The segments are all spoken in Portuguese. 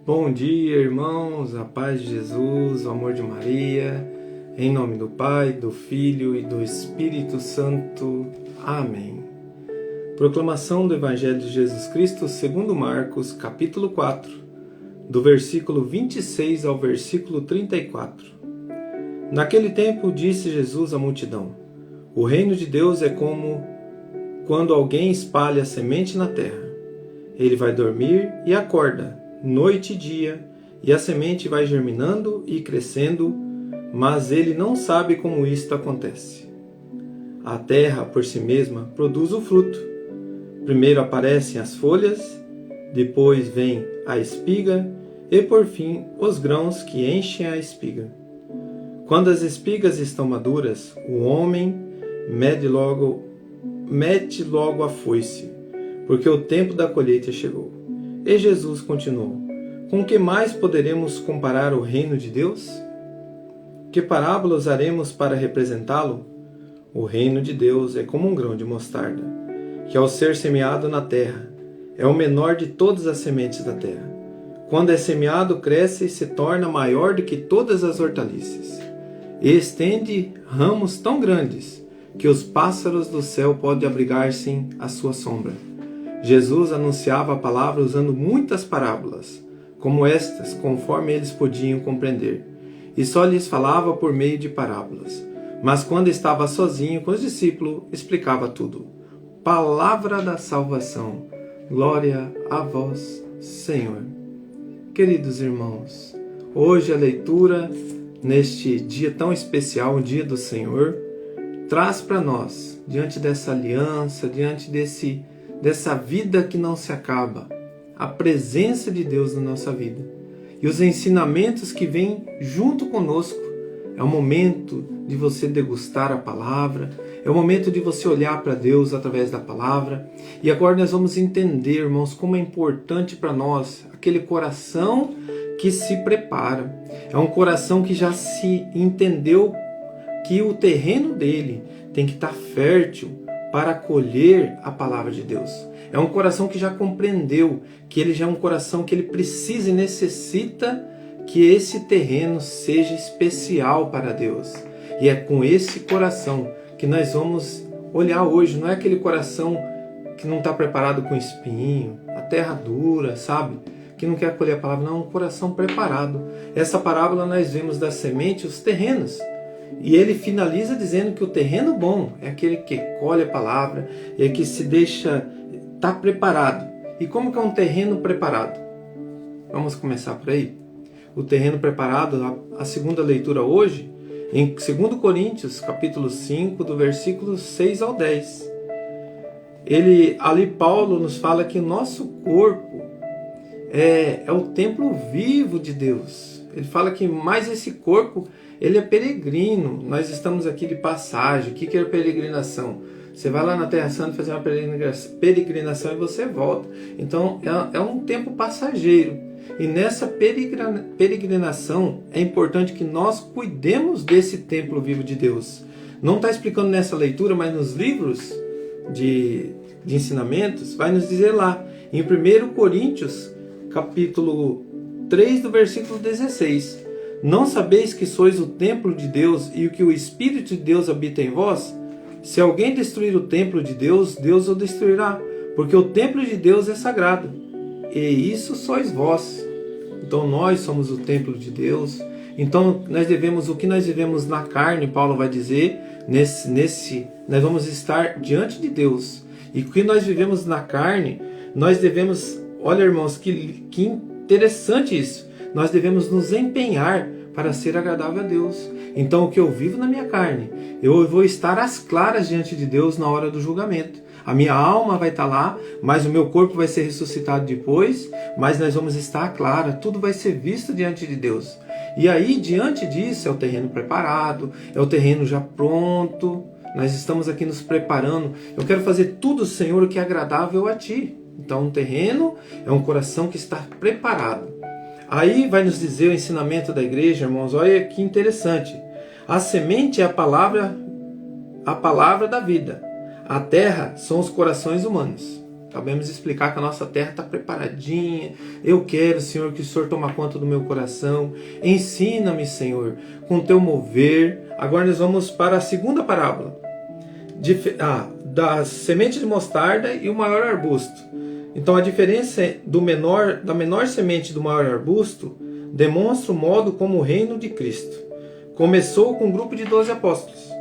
Bom dia, irmãos, a paz de Jesus, o amor de Maria, em nome do Pai, do Filho e do Espírito Santo. Amém. Proclamação do Evangelho de Jesus Cristo segundo Marcos, capítulo 4, do versículo 26 ao versículo 34. Naquele tempo disse Jesus à multidão: O reino de Deus é como quando alguém espalha a semente na terra. Ele vai dormir e acorda, noite e dia, e a semente vai germinando e crescendo, mas ele não sabe como isto acontece. A terra, por si mesma, produz o fruto. Primeiro aparecem as folhas, depois vem a espiga e, por fim, os grãos que enchem a espiga. Quando as espigas estão maduras, o homem mete logo a foice, porque o tempo da colheita chegou. E Jesus continuou: Com que mais poderemos comparar o reino de Deus? Que parábola usaremos para representá-lo? O reino de Deus é como um grão de mostarda, que ao ser semeado na terra, é o menor de todas as sementes da terra. Quando é semeado, cresce e se torna maior do que todas as hortaliças, e estende ramos tão grandes que os pássaros do céu podem abrigar-se à sua sombra. Jesus anunciava a palavra usando muitas parábolas, como estas, conforme eles podiam compreender, e só lhes falava por meio de parábolas. Mas quando estava sozinho com os discípulos, explicava tudo. Palavra da salvação. Glória a vós, Senhor. Queridos irmãos, hoje a leitura, neste dia tão especial, o dia do Senhor, traz para nós, diante dessa aliança, diante dessa vida que não se acaba, a presença de Deus na nossa vida e os ensinamentos que vêm junto conosco. É o momento de você degustar a palavra, é o momento de você olhar para Deus através da palavra. E agora nós vamos entender, irmãos, como é importante para nós aquele coração que se prepara. É um coração que já se entendeu que o terreno dele tem que estar fértil para acolher a palavra de Deus. É um coração que já compreendeu que ele já é um coração que ele precisa e necessita que esse terreno seja especial para Deus. E é com esse coração que nós vamos olhar hoje. Não é aquele coração que não está preparado com espinho, a terra dura, sabe? Que não quer acolher a palavra. Não, é um coração preparado. Essa parábola nós vemos da semente, os terrenos. E ele finaliza dizendo que o terreno bom é aquele que colhe a palavra, é que se deixa estar preparado. E como que é um terreno preparado? Vamos começar por aí. O terreno preparado, a segunda leitura hoje, em 2 Coríntios, capítulo 5, do versículo 6 ao 10. Ali Paulo nos fala que o nosso corpo é o templo vivo de Deus. Ele fala que mais esse corpo, ele é peregrino. Nós estamos aqui de passagem. O que é peregrinação? Você vai lá na Terra Santa fazer uma peregrinação e você volta. Então é um tempo passageiro. E nessa peregrinação é importante que nós cuidemos desse templo vivo de Deus. Não está explicando nessa leitura, mas nos livros de ensinamentos vai nos dizer lá. Em 1 Coríntios, capítulo 3, do versículo 16. Não sabeis que sois o templo de Deus e que o Espírito de Deus habita em vós? Se alguém destruir o templo de Deus, Deus o destruirá, porque o templo de Deus é sagrado, e isso sois vós. Então nós somos o templo de Deus. Então o que nós vivemos na carne, Paulo vai dizer, nós vamos estar diante de Deus. E o que nós vivemos na carne, nós devemos, olha irmãos, que interessante isso, nós devemos nos empenhar para ser agradável a Deus. Então o que eu vivo na minha carne, eu vou estar às claras diante de Deus na hora do julgamento. A minha alma vai estar lá, mas o meu corpo vai ser ressuscitado depois, mas nós vamos estar clara, tudo vai ser visto diante de Deus. E aí, diante disso, é o terreno preparado, é o terreno já pronto, nós estamos aqui nos preparando. Eu quero fazer tudo, Senhor, o que é agradável a Ti. Então, um terreno é um coração que está preparado. Aí vai nos dizer o ensinamento da igreja, irmãos, olha que interessante. A semente é a palavra da vida. A terra são os corações humanos. Acabamos de explicar que a nossa terra está preparadinha. Eu quero, Senhor, que o Senhor tome conta do meu coração. Ensina-me, Senhor, com o teu mover. Agora nós vamos para a segunda parábola. Da semente de mostarda e o maior arbusto. Então a diferença da menor semente do maior arbusto demonstra o modo como o reino de Cristo começou com um grupo de 12 apóstolos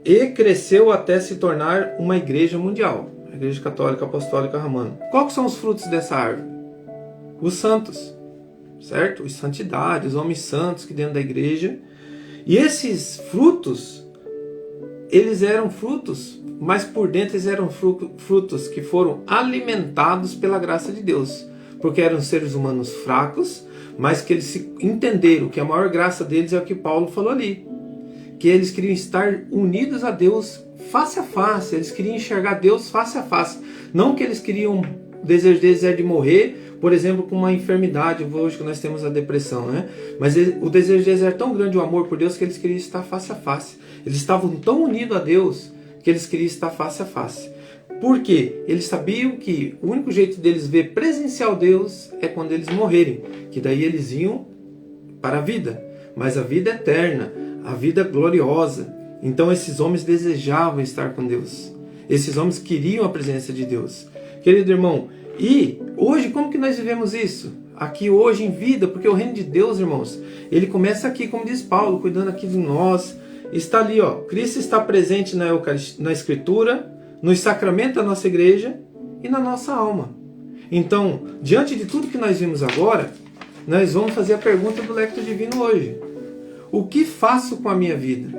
e cresceu até se tornar uma igreja mundial, a Igreja Católica Apostólica Romana. Quais são os frutos dessa árvore? Os santos, certo? Os santidades, os homens santos que dentro da igreja. E esses frutos, eles eram frutos, mas por dentro eles eram frutos que foram alimentados pela graça de Deus, porque eram seres humanos fracos, mas que eles entenderam que a maior graça deles é o que Paulo falou ali, que eles queriam estar unidos a Deus face a face, eles queriam enxergar Deus face a face, não que eles queriam, o desejo deles era de morrer, por exemplo, com uma enfermidade, hoje que nós temos a depressão, né? Mas o desejo deles era tão grande, o amor por Deus, que eles queriam estar face a face, eles estavam tão unidos a Deus, que eles queriam estar face a face. Por quê? Eles sabiam que o único jeito deles ver presencial Deus é quando eles morrerem, que daí eles iam para a vida, mas a vida eterna, a vida gloriosa. Então esses homens desejavam estar com Deus. Esses homens queriam a presença de Deus. Querido irmão, e hoje como que nós vivemos isso? Aqui hoje em vida, porque o reino de Deus, irmãos, ele começa aqui, como diz Paulo, cuidando aqui de nós. Está ali, ó, Cristo está presente na Escritura, nos sacramentos da nossa igreja e na nossa alma. Então, diante de tudo que nós vimos agora, nós vamos fazer a pergunta do Lectio Divino hoje. O que faço com a minha vida?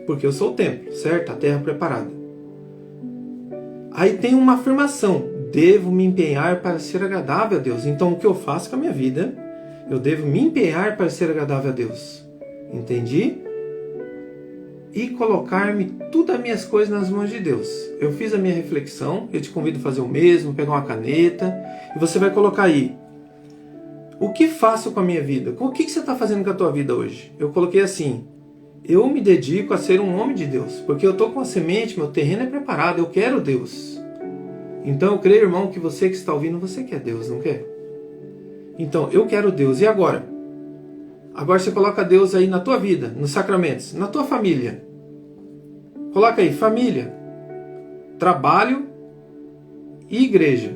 Porque eu sou o templo, certo? A terra preparada. Aí tem uma afirmação. Devo me empenhar para ser agradável a Deus. Então, o que eu faço com a minha vida? Eu devo me empenhar para ser agradável a Deus. Entendi? E colocar-me todas as minhas coisas nas mãos de Deus. Eu fiz a minha reflexão, eu te convido a fazer o mesmo, pegar uma caneta, e você vai colocar aí. O que faço com a minha vida? O que você está fazendo com a tua vida hoje? Eu coloquei assim, eu me dedico a ser um homem de Deus, porque eu estou com a semente, meu terreno é preparado, eu quero Deus. Então eu creio, irmão, que você que está ouvindo, você quer Deus, não quer? Então, eu quero Deus, e agora? Agora você coloca Deus aí na tua vida, nos sacramentos, na tua família. Coloca aí, família, trabalho e igreja.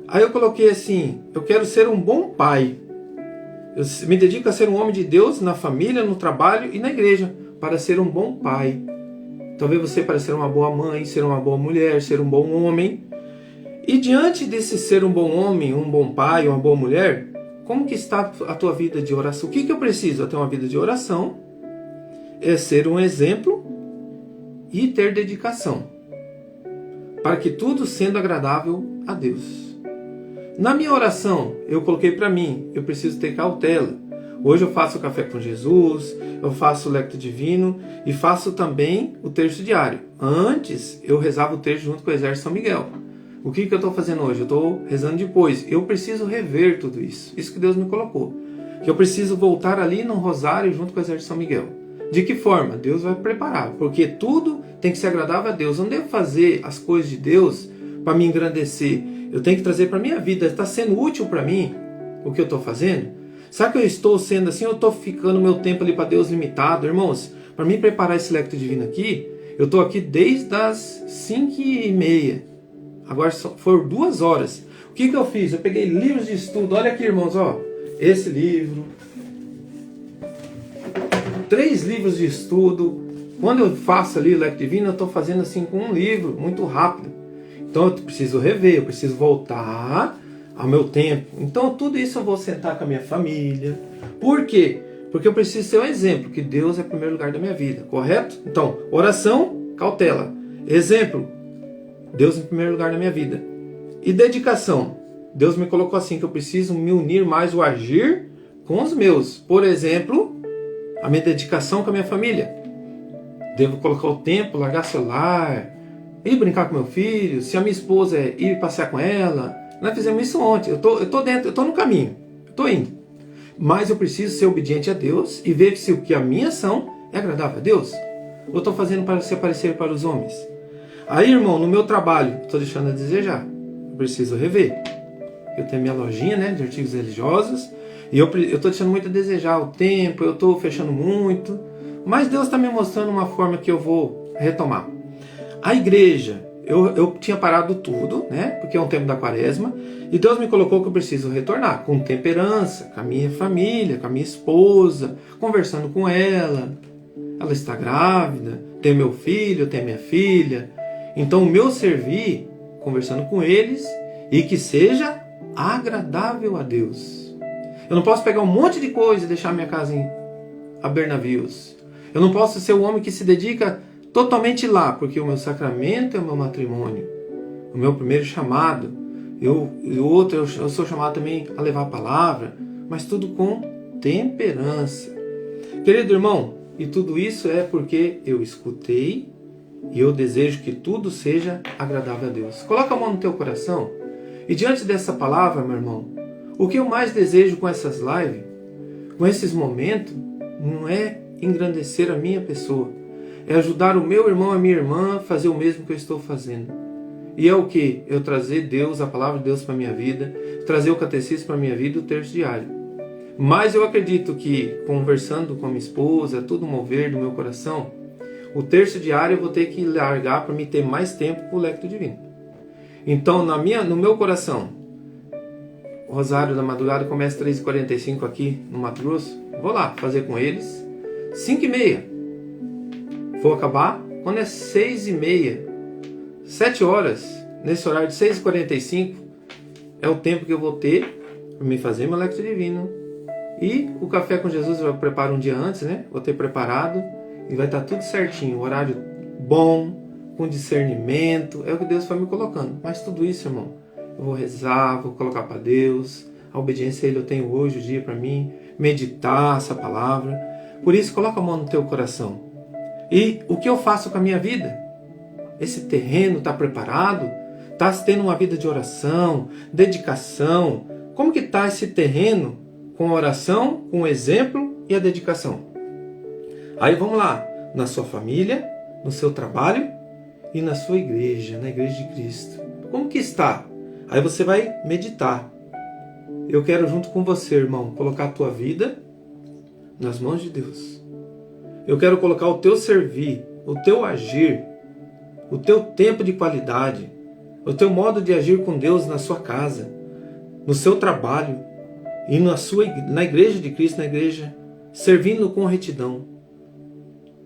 Aí eu coloquei assim, eu quero ser um bom pai. Eu me dedico a ser um homem de Deus na família, no trabalho e na igreja, para ser um bom pai. Talvez você para ser uma boa mãe, ser uma boa mulher, ser um bom homem. E diante desse ser um bom homem, um bom pai, uma boa mulher, como que está a tua vida de oração? O que eu preciso? Eu ter uma vida de oração, é ser um exemplo e ter dedicação, para que tudo sendo agradável a Deus. Na minha oração, eu coloquei para mim, eu preciso ter cautela. Hoje eu faço o café com Jesus, eu faço o Lectio Divino e faço também o terço diário. Antes, eu rezava o terço junto com o Exército São Miguel. O que eu estou fazendo hoje? Eu estou rezando depois. Eu preciso rever tudo isso. Isso que Deus me colocou. Que eu preciso voltar ali no rosário junto com o Exército São Miguel. De que forma? Deus vai preparar. Porque tudo tem que ser agradável a Deus. Eu não devo fazer as coisas de Deus para me engrandecer. Eu tenho que trazer para a minha vida. Está sendo útil para mim o que eu estou fazendo? Será que eu estou sendo assim? Eu estou ficando meu tempo ali para Deus limitado? Irmãos, para mim preparar esse Lectio Divino aqui, eu estou aqui desde as 5h30. Agora foram 2 horas. O que eu fiz? Eu peguei livros de estudo. Olha aqui, irmãos, ó. Esse livro. 3 livros de estudo. Quando eu faço ali o Lectio Divino, eu estou fazendo assim com um livro, muito rápido. Então eu preciso rever, eu preciso voltar ao meu tempo. Então tudo isso eu vou sentar com a minha família. Por quê? Porque eu preciso ser um exemplo, que Deus é o primeiro lugar da minha vida, correto? Então, oração, cautela. Exemplo, Deus em primeiro lugar na minha vida. E dedicação. Deus me colocou assim, que eu preciso me unir mais o agir com os meus. Por exemplo, a minha dedicação com a minha família. Devo colocar o tempo, largar celular, ir brincar com meu filho. Se a minha esposa é ir passear com ela. Nós fizemos isso ontem. Eu tô dentro, eu tô no caminho. Eu tô indo. Mas eu preciso ser obediente a Deus e ver se o que a minha ação é agradável a Deus. Ou estou fazendo para se aparecer para os homens. Aí, irmão, no meu trabalho, estou deixando a desejar. Eu preciso rever. Eu tenho minha lojinha, né, de artigos religiosos, e eu estou deixando muito a desejar o tempo, eu estou fechando muito, mas Deus está me mostrando uma forma que eu vou retomar. A igreja, eu tinha parado tudo, né, porque é um tempo da quaresma, e Deus me colocou que eu preciso retornar com temperança, com a minha família, com a minha esposa, conversando com ela. Ela está grávida, tem meu filho, tem minha filha. Então o meu servir, conversando com eles, e que seja agradável a Deus. Eu não posso pegar um monte de coisa e deixar minha casa a bernavios. Eu não posso ser o homem que se dedica totalmente lá, porque o meu sacramento é o meu matrimônio, o meu primeiro chamado. Eu sou chamado também a levar a palavra, mas tudo com temperança. Querido irmão, e tudo isso é porque eu escutei e eu desejo que tudo seja agradável a Deus. Coloca a mão no teu coração e diante dessa palavra, meu irmão, o que eu mais desejo com essas lives, com esses momentos, não é engrandecer a minha pessoa, é ajudar o meu irmão, a minha irmã a fazer o mesmo que eu estou fazendo. E é o que? Eu trazer Deus, a palavra de Deus para a minha vida, trazer o catecismo para a minha vida, o terço diário. Mas eu acredito que, conversando com a minha esposa, tudo mover do meu coração, o terço diário eu vou ter que largar para me ter mais tempo para o lecto divino. Então, no meu coração, o Rosário da Madrugada começa às 3h45 aqui no Mato Grosso. Vou lá fazer com eles. 5h30. Vou acabar quando é 6h30. 7 horas. Nesse horário de 6h45 é o tempo que eu vou ter para me fazer meu lecto divino. E o Café com Jesus eu preparo um dia antes, né? Vou ter preparado e vai estar tudo certinho. Horário bom, com discernimento. É o que Deus foi me colocando. Mas tudo isso, irmão, eu vou rezar, vou colocar para Deus. A obediência a Ele eu tenho hoje, o dia para mim. Meditar essa palavra. Por isso, coloca a mão no teu coração. E o que eu faço com a minha vida? Esse terreno está preparado? Está tendo uma vida de oração, dedicação? Como que está esse terreno com a oração, com o exemplo e a dedicação? Aí vamos lá, na sua família, no seu trabalho e na sua igreja, na igreja de Cristo. Como que está? Aí você vai meditar. Eu quero junto com você, irmão, colocar a tua vida nas mãos de Deus. Eu quero colocar o teu servir, o teu agir, o teu tempo de qualidade, o teu modo de agir com Deus na sua casa, no seu trabalho e na igreja de Cristo, na igreja, servindo com retidão.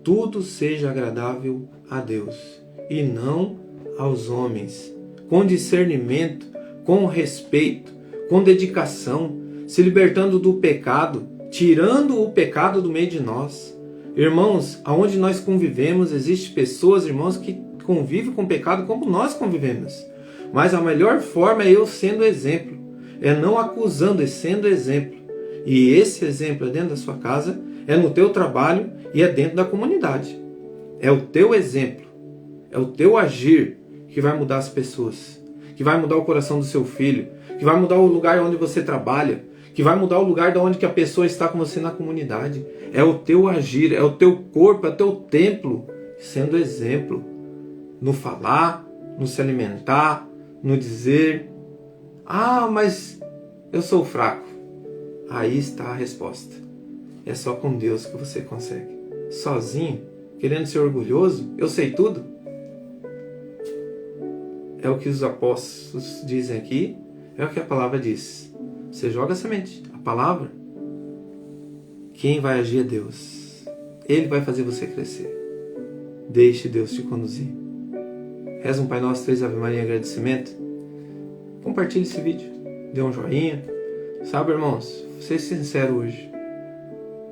Tudo seja agradável a Deus e não aos homens, com discernimento, com respeito, com dedicação, se libertando do pecado, tirando o pecado do meio de nós. Irmãos, aonde nós convivemos, existem pessoas, irmãos, que convivem com o pecado como nós convivemos. Mas a melhor forma é eu sendo exemplo, é não acusando, é sendo exemplo. E esse exemplo é dentro da sua casa, é no teu trabalho e é dentro da comunidade. É o teu exemplo, é o teu agir que vai mudar as pessoas, que vai mudar o coração do seu filho, que vai mudar o lugar onde você trabalha, que vai mudar o lugar de onde que a pessoa está com você na comunidade. É o teu agir, é o teu corpo, é o teu templo, sendo exemplo no falar, no se alimentar, no dizer: ah, mas eu sou fraco. Aí está a resposta. É só com Deus que você consegue. Sozinho, querendo ser orgulhoso, eu sei tudo. É o que os apóstolos dizem aqui, é o que a palavra diz. Você joga a semente, a palavra. Quem vai agir é Deus. Ele vai fazer você crescer. Deixe Deus te conduzir. Reza um Pai Nosso, 3 Ave Maria em agradecimento. Compartilhe esse vídeo. Dê um joinha. Sabe, irmãos, vou ser sincero hoje.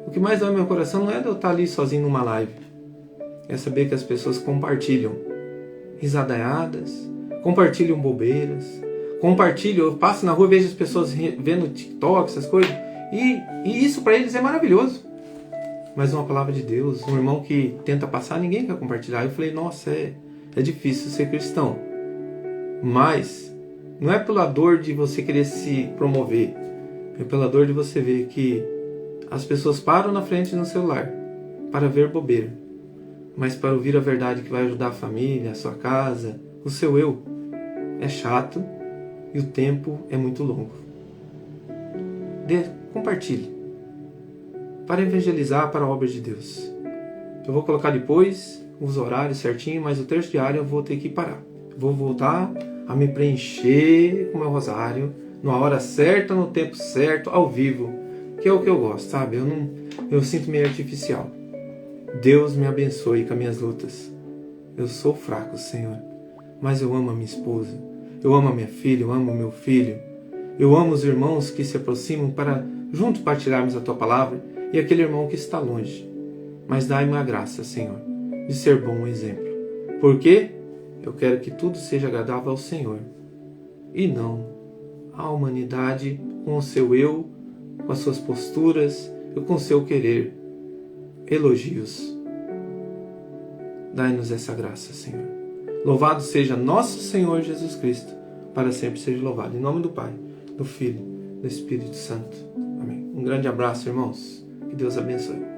O que mais dá no meu coração não é de eu estar ali sozinho numa live. É saber que as pessoas compartilham risadaiadas, compartilham bobeiras, compartilham. Eu passo na rua e vejo as pessoas vendo TikTok, essas coisas. E isso para eles é maravilhoso. Mas uma palavra de Deus, um irmão que tenta passar, ninguém quer compartilhar. Eu falei, nossa, é difícil ser cristão. Mas não é pela dor de você querer se promover. É pela dor de você ver que as pessoas param na frente do celular para ver bobeira. mas para ouvir a verdade que vai ajudar a família, a sua casa, o seu eu. É chato e o tempo é muito longo. Compartilhe. Para evangelizar para a obra de Deus. Eu vou colocar depois os horários certinho, mas o terço diário eu vou ter que parar. Vou voltar a me preencher com o meu rosário, na hora certa, no tempo certo, ao vivo, que é o que eu gosto, sabe? Eu sinto meio artificial. Deus me abençoe com as minhas lutas. Eu sou fraco, Senhor, mas eu amo a minha esposa, eu amo a minha filha, eu amo o meu filho, eu amo os irmãos que se aproximam para juntos partilharmos a Tua Palavra e aquele irmão que está longe. Mas dai-me a graça, Senhor, de ser bom exemplo. Porque eu quero que tudo seja agradável ao Senhor e não à humanidade com o seu eu, com as suas posturas e com o seu querer. Elogios. Dai-nos essa graça, Senhor. Louvado seja nosso Senhor Jesus Cristo, para sempre seja louvado. Em nome do Pai, do Filho, do Espírito Santo. Amém. Um grande abraço, irmãos. Que Deus abençoe.